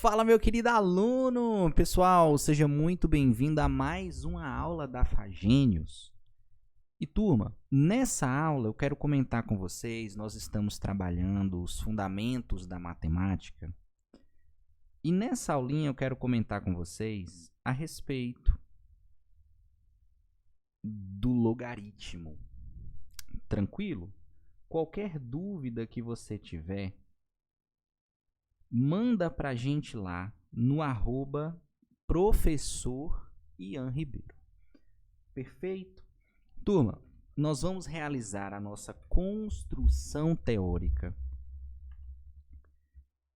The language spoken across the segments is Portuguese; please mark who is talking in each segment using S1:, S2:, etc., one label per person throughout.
S1: Fala, meu querido aluno! Pessoal, seja muito bem-vindo a mais uma aula da Fagênios. E turma, nessa aula eu quero comentar com vocês, nós estamos trabalhando os fundamentos da matemática. E nessa aulinha eu quero comentar com vocês a respeito do logaritmo. Tranquilo? Qualquer dúvida que você tiver, manda pra gente lá no @professor Ian Ribeiro. Perfeito? Turma, nós vamos realizar a nossa construção teórica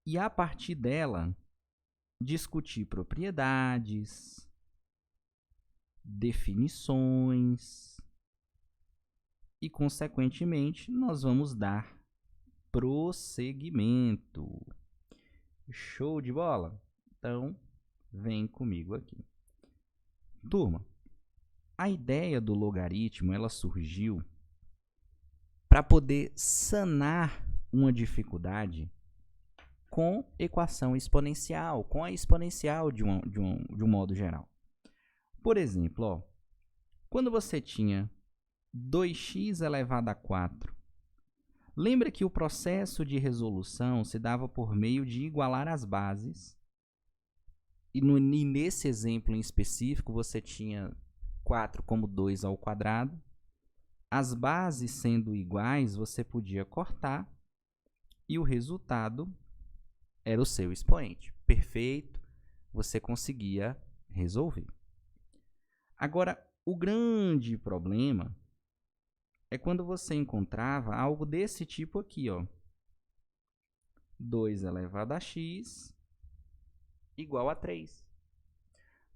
S1: e, a partir dela, discutir propriedades, definições e, consequentemente, nós vamos dar prosseguimento. Show de bola? Então, vem comigo aqui. Turma, a ideia do logaritmo ela surgiu para poder sanar uma dificuldade com equação exponencial, com a exponencial de um modo geral. Por exemplo, ó, quando você tinha 2x elevado a 4, lembra que o processo de resolução se dava por meio de igualar as bases. E nesse exemplo em específico, você tinha 4 como 2 ao quadrado. As bases sendo iguais, você podia cortar e o resultado era o seu expoente. Perfeito, você conseguia resolver. Agora, o grande problema é quando você encontrava algo desse tipo aqui, ó. 2 elevado a x igual a 3.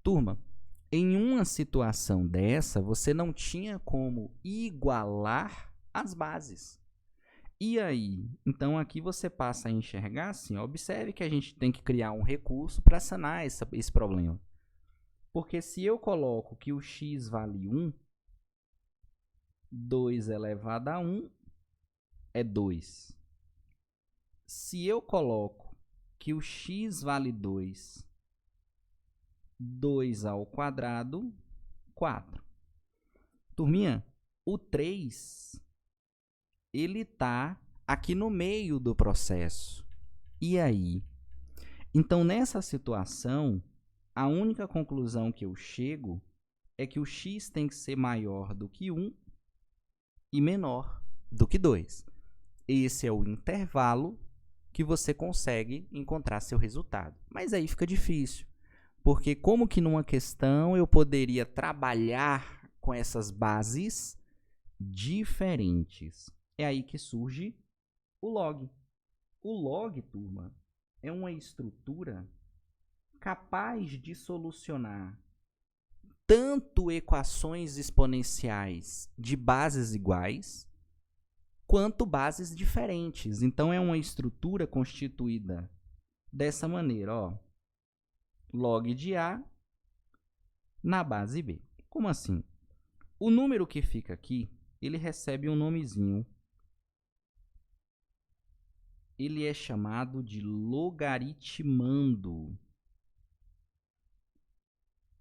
S1: Turma, em uma situação dessa, você não tinha como igualar as bases. E aí? Então, aqui você passa a enxergar assim, ó, observe que a gente tem que criar um recurso para sanar esse problema. Porque se eu coloco que o x vale 1, 2 elevado a 1 é 2. Se eu coloco que o x vale 2, 2 ao quadrado, 4. Turminha, o 3, ele está aqui no meio do processo. E aí? Então, nessa situação, a única conclusão que eu chego é que o x tem que ser maior do que 1 e menor do que 2. Esse é o intervalo que você consegue encontrar seu resultado. Mas aí fica difícil, porque como que numa questão eu poderia trabalhar com essas bases diferentes? É aí que surge o log. O log, turma, é uma estrutura capaz de solucionar tanto equações exponenciais de bases iguais, quanto bases diferentes. Então, é uma estrutura constituída dessa maneira, ó. Log de A na base B. Como assim? O número que fica aqui, ele recebe um nomezinho. Ele é chamado de logaritmando.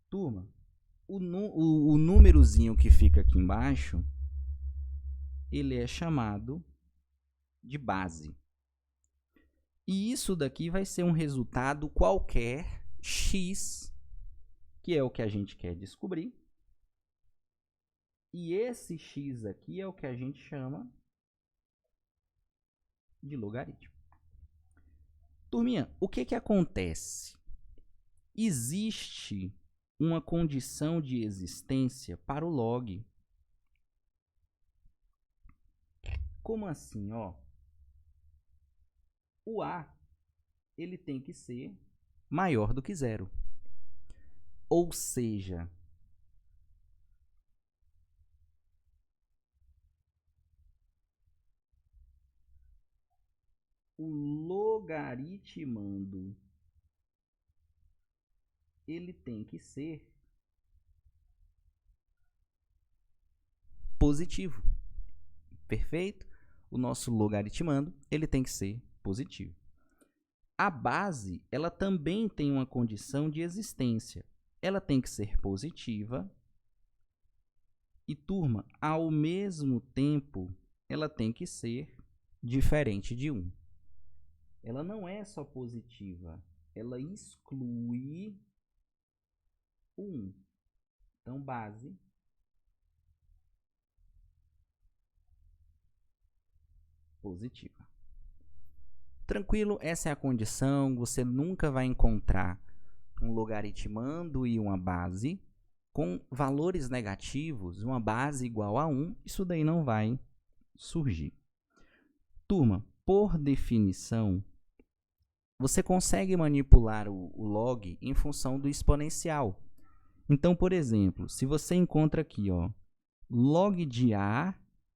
S1: Turma, o númerozinho que fica aqui embaixo, ele é chamado de base. E isso daqui vai ser um resultado qualquer, x, que é o que a gente quer descobrir. E esse x aqui é o que a gente chama de logaritmo. Turminha, o que acontece? Existe uma condição de existência para o log. Como assim, ó? O A, ele tem que ser maior do que zero. Ou seja, o logaritmando, ele tem que ser positivo. Perfeito? O nosso logaritmando, ele tem que ser positivo. A base, ela também tem uma condição de existência. Ela tem que ser positiva e, turma, ao mesmo tempo, ela tem que ser diferente de 1. Ela não é só positiva, ela exclui o 1. Então, base positiva. Tranquilo, essa é a condição. Você nunca vai encontrar um logaritmando e uma base com valores negativos, uma base igual a 1. Isso daí não vai surgir. Turma, por definição, você consegue manipular o log em função do exponencial. Então, por exemplo, se você encontra aqui, ó, log de A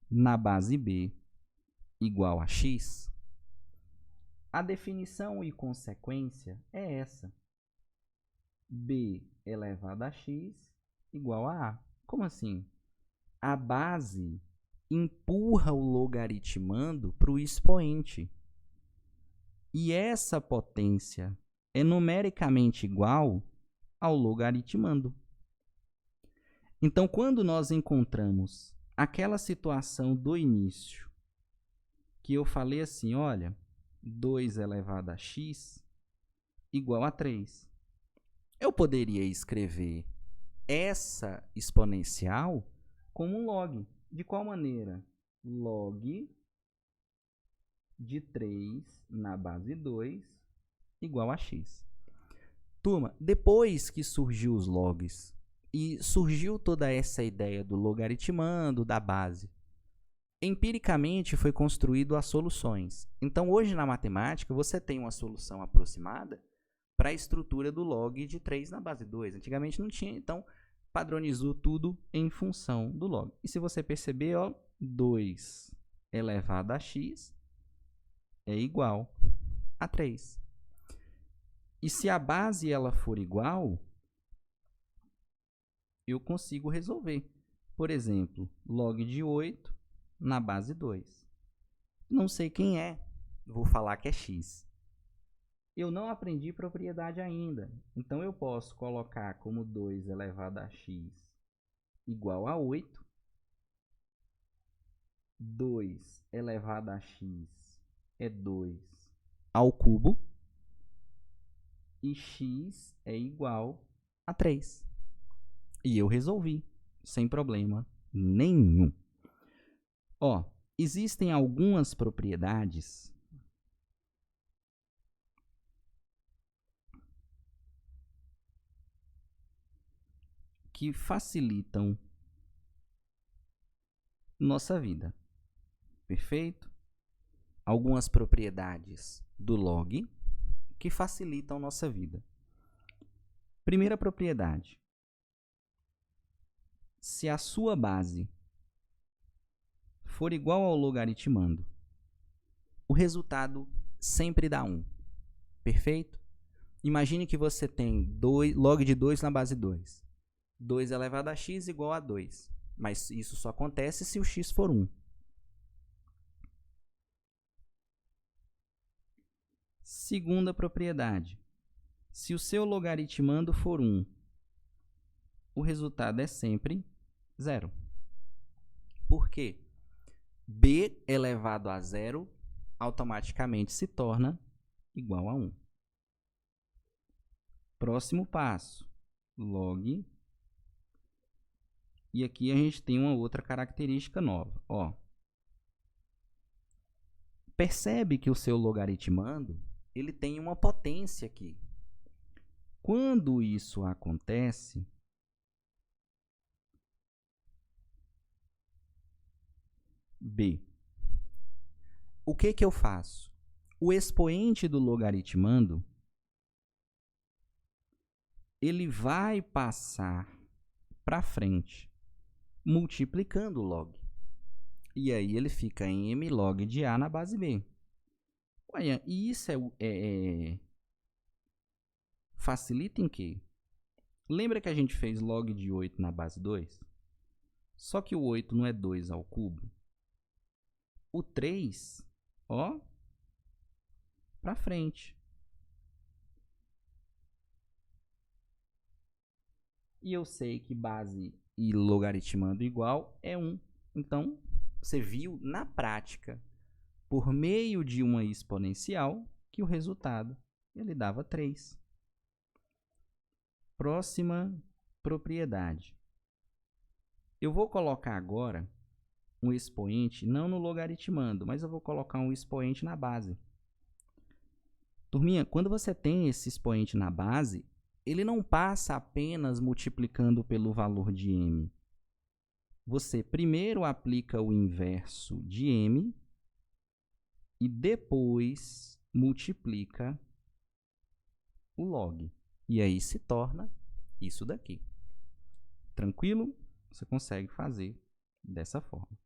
S1: na base B igual a x, a definição e consequência é essa. B elevado a x igual a A. Como assim? A base empurra o logaritmando para o expoente. E essa potência é numericamente igual ao logaritmando. Então, quando nós encontramos aquela situação do início, que eu falei assim, olha, 2 elevado a x igual a 3. Eu poderia escrever essa exponencial como um log. De qual maneira? Log de 3 na base 2 igual a x. Turma, depois que surgiu os logs e surgiu toda essa ideia do logaritmando, da base, empiricamente foi construído as soluções. Então, hoje na matemática, você tem uma solução aproximada para a estrutura do log de 3 na base 2. Antigamente não tinha, então padronizou tudo em função do log. E se você perceber, ó, 2 elevado a x é igual a 3. E se a base ela for igual, eu consigo resolver. Por exemplo, log de 8 na base 2. Não sei quem é, vou falar que é x. Eu não aprendi propriedade ainda, então eu posso colocar como 2 elevado a x igual a 8. 2 elevado a x é 2 ao cubo. E x é igual a 3. E eu resolvi, sem problema nenhum. Ó, existem algumas propriedades que facilitam nossa vida. Perfeito? Algumas propriedades do log que facilitam nossa vida. Primeira propriedade. Se a sua base for igual ao logaritmando, o resultado sempre dá 1. Perfeito? Imagine que você tem log de 2 na base 2. 2 elevado a x igual a 2. Mas isso só acontece se o x for 1. Segunda propriedade. Se o seu logaritmando for 1, o resultado é sempre 0. Por quê? B elevado a 0 automaticamente se torna igual a 1. Próximo passo, log. E aqui a gente tem uma outra característica nova. Ó, percebe que o seu logaritmando ele tem uma potência aqui. Quando isso acontece, B. O que eu faço? O expoente do logaritmando ele vai passar para frente, multiplicando o log. E aí ele fica em m log de A na base B. Olha, e isso facilita em quê? Lembra que a gente fez log de 8 na base 2? Só que o 8 não é 2 ao cubo. O 3, ó, para frente. E eu sei que base e logaritmando igual é 1. Então, você viu na prática, por meio de uma exponencial, que o resultado ele dava 3. Próxima propriedade. Eu vou colocar agora um expoente, não no logaritmando, mas eu vou colocar um expoente na base. Turminha, quando você tem esse expoente na base, ele não passa apenas multiplicando pelo valor de m. Você primeiro aplica o inverso de m e depois multiplica o log. E aí se torna isso daqui. Tranquilo? Você consegue fazer dessa forma.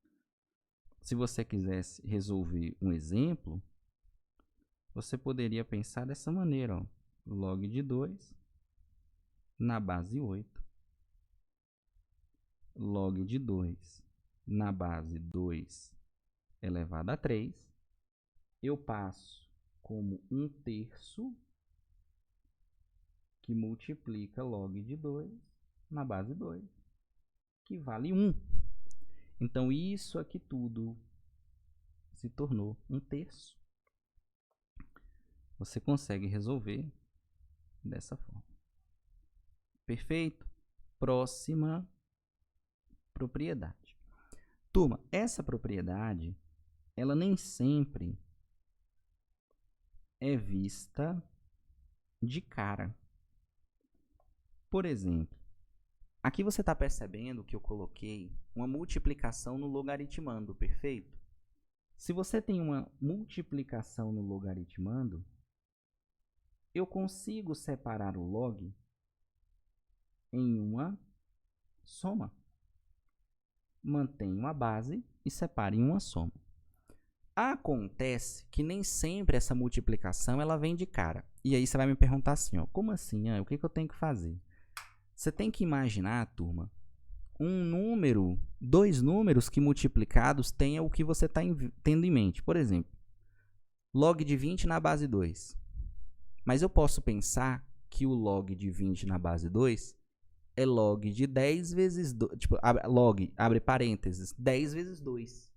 S1: Se você quisesse resolver um exemplo, você poderia pensar dessa maneira, ó. Log de 2 na base 8. Log de 2 na base 2 elevado a 3. Eu passo como 1/3 que multiplica log de 2 na base 2, que vale 1. Então, isso aqui tudo se tornou 1/3. Você consegue resolver dessa forma. Perfeito? Próxima propriedade. Turma, essa propriedade, ela nem sempre é vista de cara. Por exemplo, aqui você está percebendo que eu coloquei uma multiplicação no logaritmando, perfeito? Se você tem uma multiplicação no logaritmando, eu consigo separar o log em uma soma. Mantenho a base e separo em uma soma. Acontece que nem sempre essa multiplicação ela vem de cara. E aí você vai me perguntar assim, ó, como assim? O que eu tenho que fazer? Você tem que imaginar, turma, dois números que multiplicados tenham o que você está tendo em mente. Por exemplo, log de 20 na base 2. Mas eu posso pensar que o log de 20 na base 2 é log de 10 vezes 2. Tipo, log, abre parênteses, 10 vezes 2.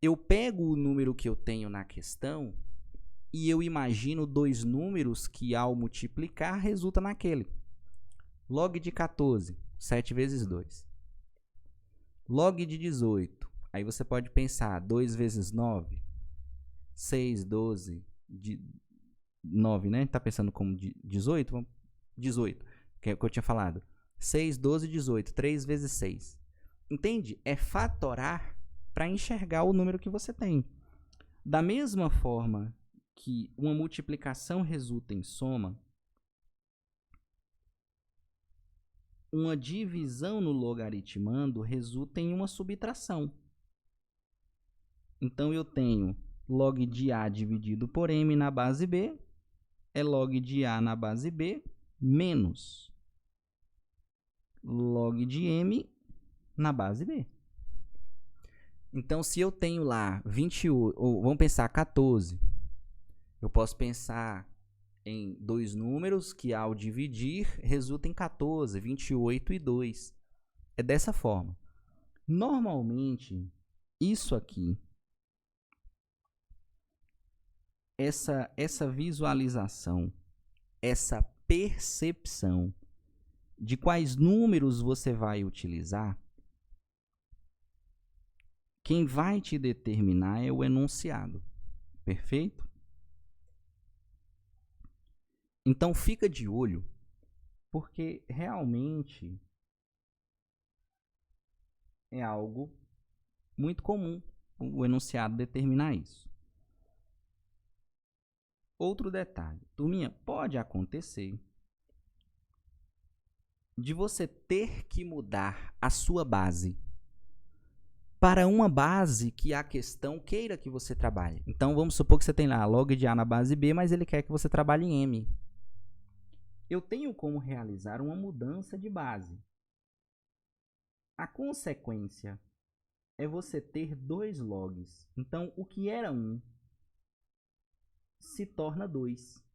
S1: Eu pego o número que eu tenho na questão e eu imagino dois números que, ao multiplicar, resulta naquele. Log de 14, 7 vezes 2. Log de 18. Aí você pode pensar, 2 vezes 9, 6, 12, 9, né? Tá pensando como 18? 18, que é o que eu tinha falado. 6, 12, 18, 3 vezes 6. Entende? É fatorar para enxergar o número que você tem. Da mesma forma que uma multiplicação resulta em soma, uma divisão no logaritmando resulta em uma subtração. Então, eu tenho log de A dividido por M na base B, é log de A na base B, menos log de M na base B. Então, se eu tenho lá 28, ou vamos pensar 14, eu posso pensar em dois números que, ao dividir, resultam em 14, 28 e 2. É dessa forma. Normalmente, isso aqui, essa visualização, essa percepção de quais números você vai utilizar, quem vai te determinar é o enunciado. Perfeito? Então, fica de olho, porque realmente é algo muito comum o enunciado determinar isso. Outro detalhe, turminha, pode acontecer de você ter que mudar a sua base para uma base que a questão queira que você trabalhe. Então, vamos supor que você tem lá log de A na base B, mas ele quer que você trabalhe em M. Eu tenho como realizar uma mudança de base. A consequência é você ter dois logs. Então, o que era 1 se torna 2.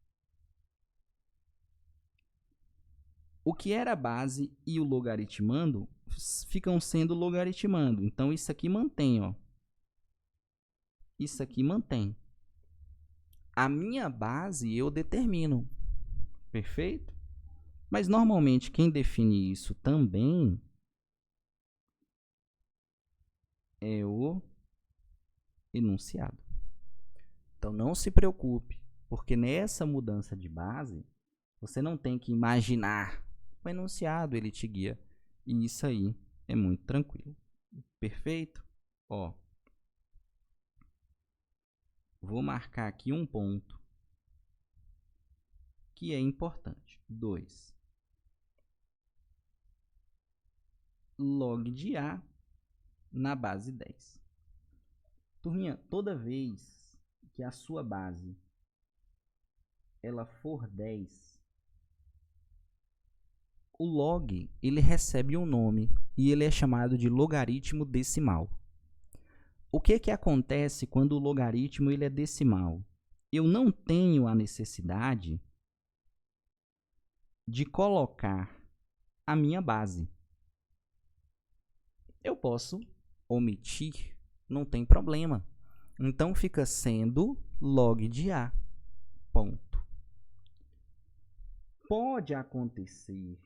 S1: O que era base e o logaritmando ficam sendo logaritmando. Então, isso aqui mantém, ó. Isso aqui mantém. A minha base eu determino. Perfeito? Mas, normalmente, quem define isso também é o enunciado. Então, não se preocupe, porque nessa mudança de base, você não tem que imaginar. O enunciado, ele te guia. E isso aí é muito tranquilo. Perfeito? Ó, vou marcar aqui um ponto que é importante. 2. Log de A na base 10. Turminha, toda vez que a sua base ela for 10, o log ele recebe um nome e ele é chamado de logaritmo decimal. O que acontece quando o logaritmo ele é decimal? Eu não tenho a necessidade de colocar a minha base. Eu posso omitir, não tem problema. Então, fica sendo log de A, ponto. Pode acontecer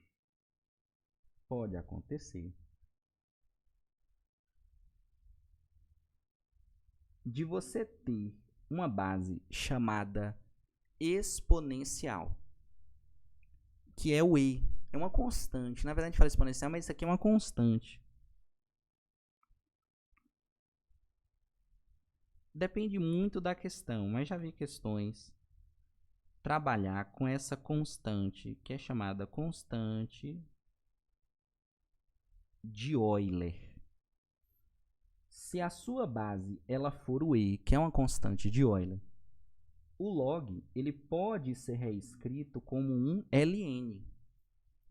S1: de você ter uma base chamada exponencial, que é o E. É uma constante. Na verdade, a gente fala exponencial, mas isso aqui é uma constante. Depende muito da questão, mas já vi questões trabalhar com essa constante, que é chamada constante de Euler. Se a sua base ela for o E, que é uma constante de Euler, o log ele pode ser reescrito como um ln,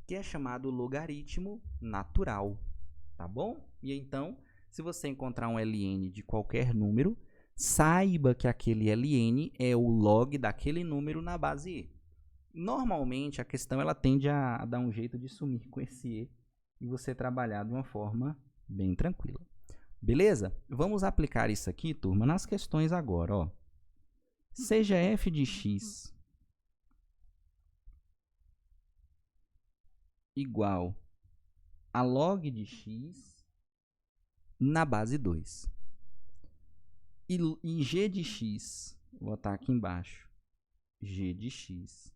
S1: que é chamado logaritmo natural, tá bom? E então, se você encontrar um ln de qualquer número, saiba que aquele ln é o log daquele número na base E. Normalmente, a questão ela tende a dar um jeito de sumir com esse E e você trabalhar de uma forma bem tranquila. Beleza? Vamos aplicar isso aqui, turma, nas questões agora. Ó. Seja f de x igual a log de x na base 2. E g de x, vou botar aqui embaixo, g de x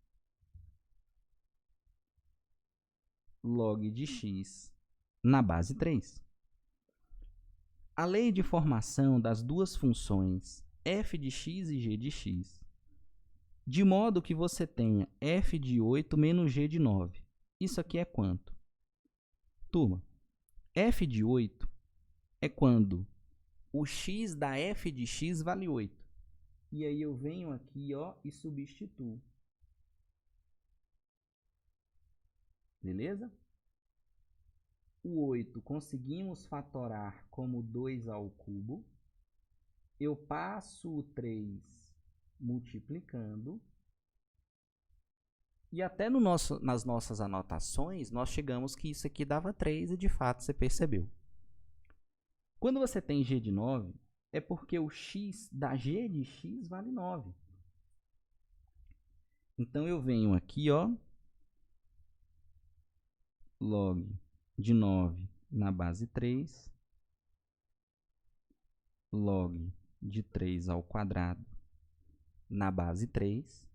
S1: log de x na base 3. A lei de formação das duas funções f de x e g de x, de modo que você tenha f de 8 menos g de 9. Isso aqui é quanto? Turma, f de 8 é quando o x da f de x vale 8. E aí eu venho aqui, ó, e substituo. Beleza? O 8 conseguimos fatorar como 2 ao cubo. Eu passo o 3 multiplicando. E até nas nossas anotações, nós chegamos que isso aqui dava 3 e de fato você percebeu. Quando você tem g de 9, é porque o x da g de x vale 9. Então, eu venho aqui, ó, log de 9 na base 3, log de 3 ao quadrado na base 3,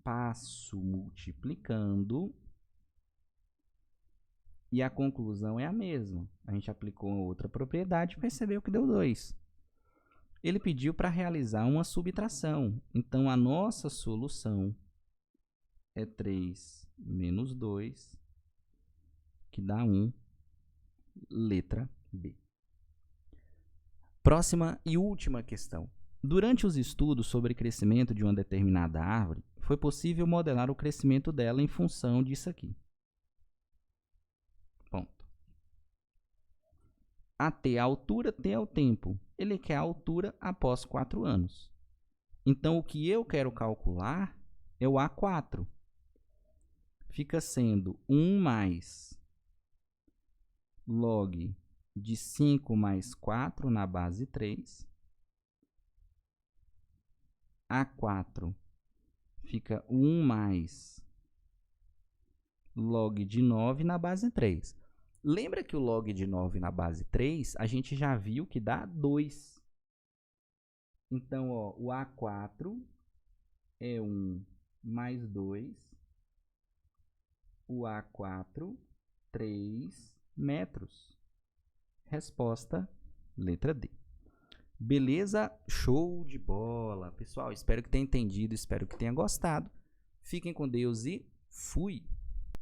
S1: passo multiplicando e a conclusão é a mesma. A gente aplicou outra propriedade e percebeu que deu 2. Ele pediu para realizar uma subtração. Então, a nossa solução é 3 menos 2, que dá 1, letra B. Próxima e última questão. Durante os estudos sobre crescimento de uma determinada árvore, foi possível modelar o crescimento dela em função disso aqui. Ponto. AT é a altura, T é o tempo. Ele quer a altura após 4 anos. Então, o que eu quero calcular é o A4. fica sendo 1 mais log de 5 mais 4 na base 3. A4 fica 1 mais log de 9 na base 3. Lembra que o log de 9 na base 3, a gente já viu que dá 2. Então, ó, o A4 é 1 mais 2. O A4, 3 metros. Resposta, letra D. Beleza? Show de bola. Pessoal, espero que tenha entendido, espero que tenha gostado. Fiquem com Deus e fui!